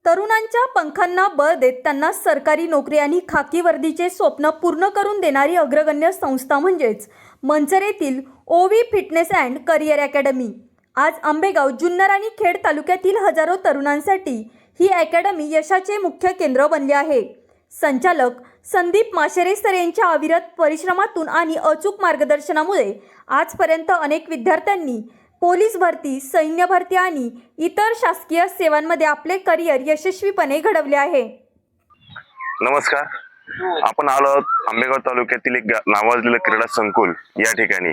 तरुणांच्या पंखांना बळ देत त्यांना सरकारी नोकरी आणि खाकी वर्दीचे स्वप्न पूर्ण करून देणारी अग्रगण्य संस्था म्हणजेच मंचर येथील ओवी फिटनेस अँड करिअर अकॅडमी। आज आंबेगाव, जुन्नर आणि खेड तालुक्यातील हजारो तरुणांसाठी ही अकॅडमी यशाचे मुख्य केंद्र बनले आहे। संचालक संदीप माशेरे सर यांच्या अविरत परिश्रमातून आणि अचूक मार्गदर्शनामुळे आजपर्यंत अनेक विद्यार्थ्यांनी पोलीस भरती, सैन्य भरती आणि इतर शासकीय सेवांमध्ये आपले करिअर यशस्वीपणे घडवले आहे। नमस्कार, आपण आलो आहोत आंबेगाव तालुक्यातील एक नावाजलेलं क्रीडा संकुल या ठिकाणी।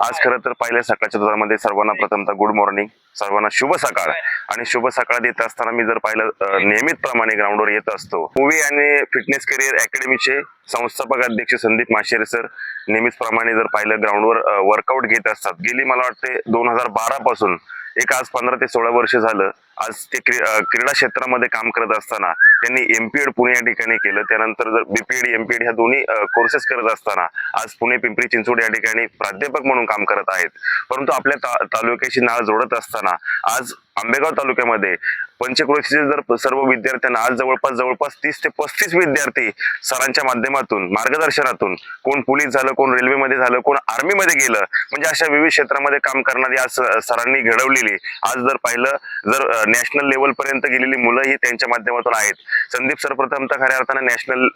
आज खरं तर पहिल्या सकाळच्या दौरामध्ये सर्वांना प्रथमतः गुड मॉर्निंग, सर्वांना शुभ सकाळ। आणि शुभ सकाळ देत असताना मी जर पाहिलं नियमितप्रमाणे ग्राउंडवर येत असतो। ओवी आणि फिटनेस करिअर अकॅडमीचे संस्थापक अध्यक्ष संदीप माशेरे सर नेहमीचप्रमाणे जर पाहिलं ग्राउंडवर वर्कआउट घेत असतात। गेली मला वाटते 2012 पासून एक आज 15 ते 16 वर्ष झालं आज ते क्रीडा क्षेत्रामध्ये काम करत असताना त्यांनी एमपीएड पुणे या ठिकाणी केलं। त्यानंतर जर बीपीएड एमपीएड ह्या दोन्ही कोर्सेस करत असताना आज पुणे पिंपरी चिंचवड या ठिकाणी प्राध्यापक म्हणून काम करत आहेत। परंतु आपल्या तालुक्याशी नाळ जोडत असताना आज आंबेगाव तालुक्यामध्ये पंचक्रोशीचे जर सर्व विद्यार्थ्यांना आज जवळपास 30 ते 35 विद्यार्थी सरांच्या माध्यमातून मार्गदर्शनातून, कोण पोलीस झालं, कोण रेल्वेमध्ये झालं, कोण आर्मीमध्ये गेलं, म्हणजे अशा विविध क्षेत्रामध्ये काम करणारी आज सरांनी घडवलेली आज जर पाहिलं जर नॅशनल लेवल पर्यंत गेलेली मुलं ही त्यांच्या माध्यमातून आहेत। संदीप सर प्रथमतः खऱ्या अर्थाने नॅशनल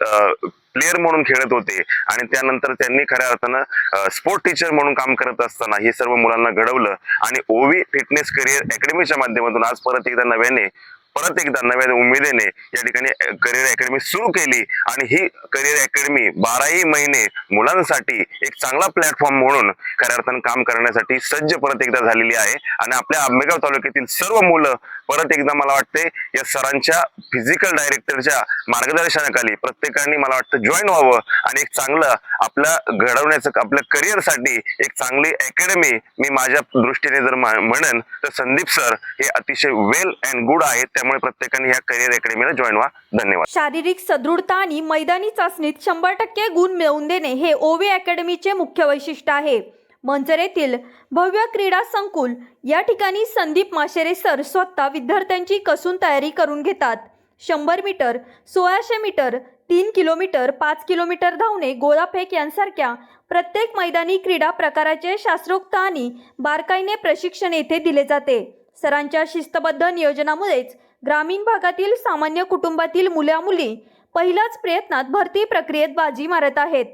प्लेयर म्हणून खेळत होते आणि त्यानंतर त्यांनी खऱ्या अर्थानं स्पोर्ट टीचर म्हणून काम करत असताना हे सर्व मुलांना घडवलं आणि ओवी फिटनेस करिअर अकॅडमीच्या माध्यमातून आज परत एकदा नव्या उमेदीने या ठिकाणी करिअर अकॅडमी सुरू केली। आणि ही करिअर अकॅडमी 12ही महिने मुलांसाठी एक चांगला प्लॅटफॉर्म म्हणून खऱ्या अर्थानं काम करण्यासाठी सज्ज परत एकदा झालेली आहे। आणि आपल्या आंबेगाव तालुक्यातील सर्व मुलं परत एकदा मला वाटते या सरांच्या फिजिकल डायरेक्टरच्या मार्गदर्शनाखाली प्रत्येकाने मला वाटतं जॉईन व्हावं आणि एक चांगलं आपल्या घडवण्याचं आपल्या करिअरसाठी एक चांगली अकॅडमी मी माझ्या दृष्टीने जर म्हणेन तर संदीप सर हे अतिशय वेल अँड गुड आहेत। त्यामुळे प्रत्येकाने या करिअर अकॅडमीला जॉईन व्हा। धन्यवाद। शारीरिक सदृढता आणि मैदानी चाचणीत 100% गुण मिळवून देणे हे ओवी अकॅडमीचे मुख्य वैशिष्ट्य आहे। मंचर येथील भव्य क्रीडा संकुल या ठिकाणी संदीप माशेरे सर स्वतः विद्यार्थ्यांची कसून तयारी करून घेतात। 100 मीटर, 1600 मीटर, 3 किलोमीटर, 5 किलोमीटर धावणे, गोळाफेक यांसारख्या प्रत्येक मैदानी क्रीडा प्रकाराचे शास्त्रोक्त आणि बारकाईने प्रशिक्षण येथे दिले जाते। सरांच्या शिस्तबद्ध नियोजनामुळेच ग्रामीण भागातील सामान्य कुटुंबातील मुला-मुली पहिल्याच प्रयत्नात भरती प्रक्रियेत बाजी मारत आहेत।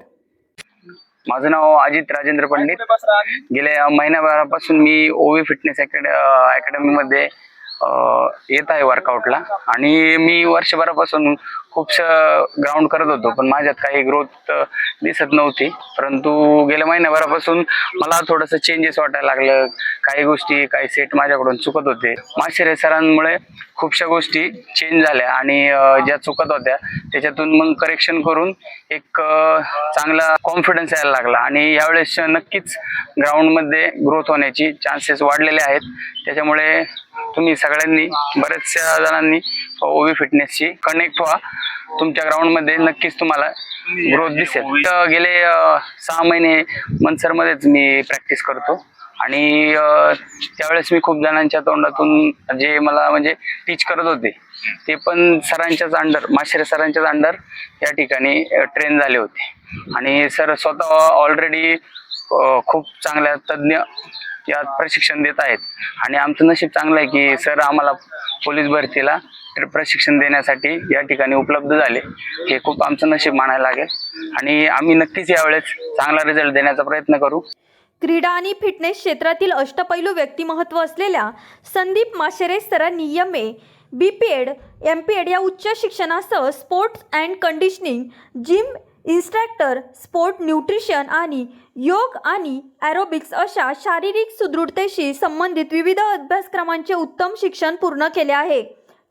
माझं नाव अजित राजेंद्र पंडित। गेल्या महिन्याभरापासून मी ओवी फिटनेस अकॅडमीमध्ये येत आहे वर्कआउटला आणि मी वर्षभरापासून खूपसं ग्राउंड करत होतो, पण माझ्यात काही ग्रोथ दिसत नव्हती। परंतु गेल्या महिन्याभरापासून मला थोडंसं चेंजेस वाटायला लागलं। काही गोष्टी, काही सेट माझ्याकडून चुकत होते। माशेरे सरांमुळे खूपशा गोष्टी चेंज झाल्या आणि ज्या चुकत होत्या त्याच्यातून मग करेक्शन करून एक चांगला कॉन्फिडन्स यायला लागला आणि यावेळेस नक्कीच ग्राउंडमध्ये ग्रोथ होण्याची चान्सेस वाढलेले आहेत। त्याच्यामुळे तुम्ही सगळ्यांनी, बऱ्याचशा जणांनी ओवी फिटनेसशी कनेक्ट व्हा। तुमच्या ग्राउंडमध्ये नक्कीच तुम्हाला ग्रोथ दिसेल। गेले 6 महिने मंचरमध्येच मी प्रॅक्टिस करतो आणि त्यावेळेस मी खूप जणांच्या तोंडातून जे मला म्हणजे टीच करत होते ते पण सरांच्याच अंडर, माशेरे सरांच्याच अंडर या ठिकाणी ट्रेन झाले होते आणि सर स्वतः ऑलरेडी खूप चांगल्या तज्ञ यात प्रशिक्षण देत आहेत आणि आमचं नशीब चांगलं आहे की सर आम्हाला पोलीस भरतीला प्रशिक्षण देण्यासाठी या ठिकाणी उपलब्ध झाले। हे खूप आमचं नशीब मानायला लागेल आणि आम्ही नक्कीच यावेळेस चांगला रिझल्ट देण्याचा प्रयत्न करू। क्रीडा आणि फिटनेस क्षेत्रातील अष्टपैलू व्यक्तिमत्व असलेल्या संदीप माशेरे सरांनी MA, बीपीएड, एमपीएड या उच्च शिक्षणासह sports and conditioning, gym instructor, sport nutrition आणि योग आणि ॲरोबिक्स अशा शारीरिक सुदृढतेशी संबंधित विविध अभ्यासक्रमांचे उत्तम शिक्षण पूर्ण केले आहे।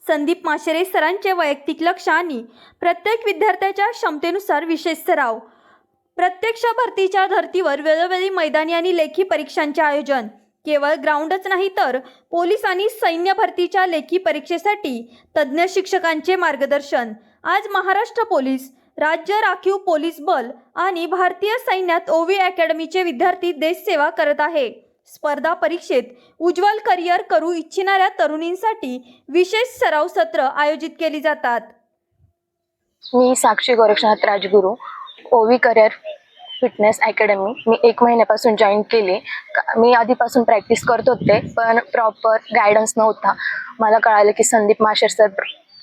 संदीप माशेरे सरांचे वैयक्तिक लक्ष आणि प्रत्येक विद्यार्थ्याच्या क्षमतेनुसार विशेष सराव, प्रत्यक्ष भरतीच्या धर्तीवर वेळोवेळी मैदानी आणि लेखी परीक्षांचे आयोजन, केवळ ग्राउंडच नाही तर पोलीस आणि सैन्य भरतीच्या लेखी परीक्षेसाठी तज्ज्ञ शिक्षकांचे मार्गदर्शन। आज महाराष्ट्र पोलीस, राज्य राखीव पोलीस बल आणि भारतीय सैन्यात ओवी अकॅडमीचे विद्यार्थी देशसेवा करत आहे। स्पर्धा परीक्षेत उज्ज्वल करिअर करू इच्छिणाऱ्या तरुणींसाठी विशेष सराव सत्र आयोजित केली जातात. मी साक्षी गोरक्षनाथ राजगुरू, ओवी करिअर फिटनेस अकॅडमी मी 1 महिन्यापासून जॉईन केली. मी आधीपासून प्रॅक्टिस करत होते, पण प्रॉपर गायडन्स नव्हता. मला कळालं की संदीप माशेर सर,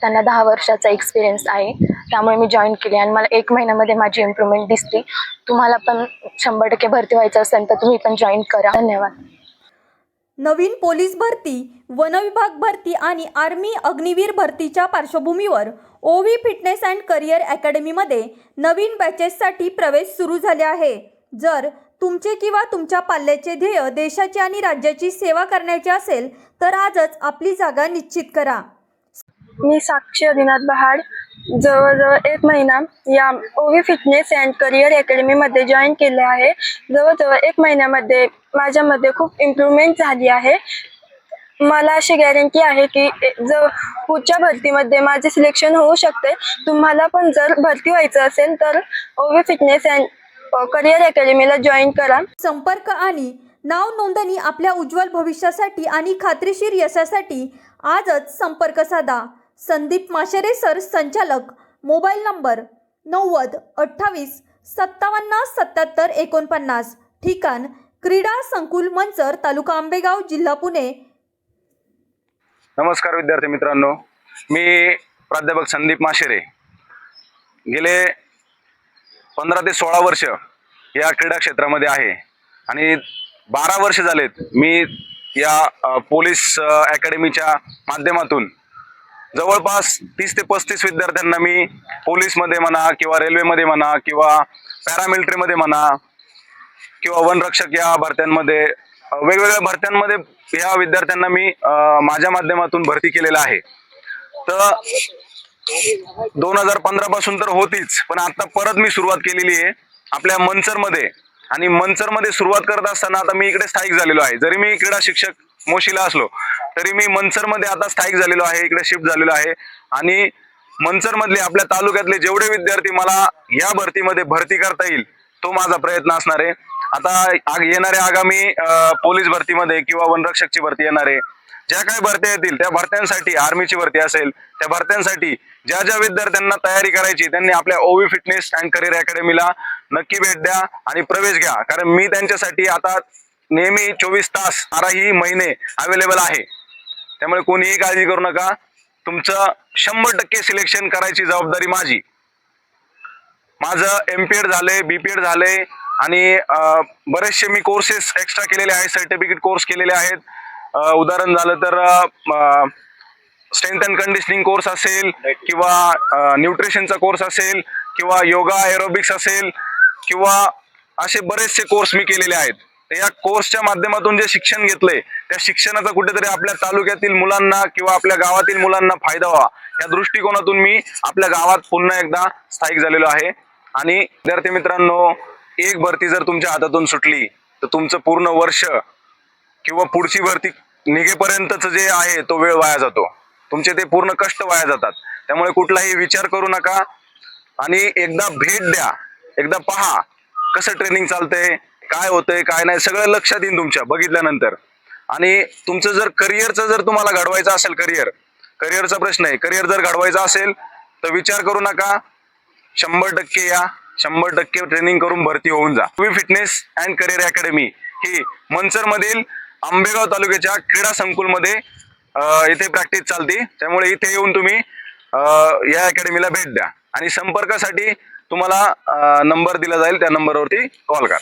त्यांना 10 वर्षाचा एक्सपिरियन्स आहे, त्यामुळे मी जॉईन केली आणि मला 1 महिन्यामध्ये माझी इम्प्रूव्हमेंट दिसली. तुम्हाला पण 100% भरती व्हायचं असेल तर तुम्ही पण जॉईन करा. धन्यवाद. नवीन पोलीस भरती, वनविभाग भरती आणि आर्मी अग्निवीर भरतीच्या पार्श्वभूमीवर ओवी फिटनेस अँड करिअर अकॅडमीमध्ये नवीन बॅचेससाठी प्रवेश सुरू झाले आहे. जर तुमचे किंवा तुमच्या पाल्याचे ध्येय देशाची आणि राज्याची सेवा करण्याचे असेल तर आजच आपली जागा निश्चित करा. मी साक्षी आदिनाथ बहाड जवळजवळ 1 महिना या ओवी फिटनेस अँड करिअर अकॅडमीमध्ये जॉईन केले आहे. जवळजवळ 1 महिन्यामध्ये माझ्यामध्ये खूप इम्प्रूव्हमेंट झाली आहे. मला अशी गॅरंटी आहे की जर पुढच्या भरतीमध्ये माझे सिलेक्शन होऊ शकते. तुम्हाला पण जर भरती व्हायचं असेल तर ओवी फिटनेस अँड करिअर अकॅडमीला जॉईन करा. संपर्क आणि नाव नोंदणी आपल्या उज्ज्वल भविष्यासाठी आणि खात्रीशीर यशासाठी आजच संपर्क साधा. संदीप माशेरे सर, संचालक, मोबाईल नंबर 90 28 57 77 49. ठिकाण क्रीडा संकुल मंचर, तालुका आंबेगाव, जिल्हा पुणे. नमस्कार विद्यार्थी मित्रांनो, मी प्राध्यापक संदीप माशेरे. गेले 15 ते 16 वर्ष या क्रीडा क्षेत्रामध्ये आहे आणि 12 वर्ष झालेत मी या पोलीस अकॅडमीच्या माध्यमातून जवळपास 30 ते 35 विद्यार्थ्यांना मी पोलीसमध्ये म्हणा किंवा रेल्वेमध्ये म्हणा किंवा पॅरामिलिटरीमध्ये म्हणा किंवा वनरक्षक या भरत्यांमध्ये, वेगवेगळ्या भरत्यांमध्ये या विद्यार्थ्यांना मी माझ्या माध्यमातून भरती केलेलं आहे. तर 2015 पासून तर होतीच, पण आता परत मी सुरुवात केलेली आहे आपल्या मंचरमध्ये. आणि मंचरमध्ये सुरुवात करत असताना आता मी इकडे स्थायिक झालेलो आहे. जरी मी क्रीडा शिक्षक मोशीला असलो तरी मी मंचरमध्ये आता स्थायिक झालेलो आहे, इकडे शिफ्ट झालेलो आहे. आणि मंचरमधले आपल्या तालुक्यातले जेवढे विद्यार्थी मला या भरतीमध्ये भरती करता येईल तो माझा प्रयत्न असणार आहे. आता येणाऱ्या आगामी पोलीस भरतीमध्ये किंवा वनरक्षकची भरती येणार आहे, ज्या काही भरत्या येतील त्या भरत्यांसाठी, आर्मीची भरती असेल त्या भरत्यांसाठी ज्या ज्या विद्यार्थ्यांना तयारी करायची त्यांनी आपल्या ओवी फिटनेस अँड करिअर अकॅडमीला नक्की भेट द्या आणि प्रवेश घ्या. कारण मी त्यांच्यासाठी आता नेहमी 24 तास 12ही महिने अवेलेबल आहे. त्यामुळे कोणीही काळजी करू नका. तुमचं 100% सिलेक्शन करायची जबाबदारी माझी. माझं MPED झालंय, BPED झालंय आणि बरेचसे मी कोर्सेस एक्स्ट्रा केलेले आहेत, सर्टिफिकेट कोर्स केलेले आहेत. उदाहरण झालं तर स्ट्रेंथ अँड कंडिशनिंग कोर्स असेल किंवा न्यूट्रिशनचा कोर्स असेल किंवा योगा एरोबिक्स असेल किंवा असे बरेचसे कोर्स मी केलेले आहेत. या कोर्सच्या माध्यमातून जे शिक्षण घेतलंय त्या शिक्षणाचा कुठेतरी आपल्या तालुक्यातील मुलांना किंवा आपल्या गावातील मुलांना फायदा व्हावा या दृष्टिकोनातून मी आपल्या गावात पुन्हा एकदा स्थायिक झालेलो आहे. आणि विद्यार्थी मित्रांनो, एक भरती जर तुमच्या हातातून सुटली तर तुमचं पूर्ण वर्ष किंवा पुढची भरती निघेपर्यंतच जे आहे तो वेळ वाया जातो. तुमचे ते पूर्ण कष्ट वाया जातात. त्यामुळे कुठलाही विचार करू नका आणि एकदा भेट द्या, एकदा पहा कसं ट्रेनिंग चालतंय, काय होतंय काय नाही, सगळं लक्षात येईल तुमच्या बघितल्यानंतर. आणि तुमचं जर करिअरचं जर तुम्हाला घडवायचं असेल, करिअरचा प्रश्न आहे, करिअर जर घडवायचा असेल तर विचार करू नका, 100% या, 100% ट्रेनिंग करून भरती होऊन जा. ओवी फिटनेस अँड करिअर अकॅडमी ही मंचर मधील आंबेगाव तालुक्याच्या क्रीडा संकुलमध्ये इथे प्रॅक्टिस चालते. त्यामुळे इथे येऊन तुम्ही या अकॅडमीला भेट द्या आणि संपर्कासाठी तुम्हाला नंबर दिला जाईल, त्या नंबरवरती कॉल करा.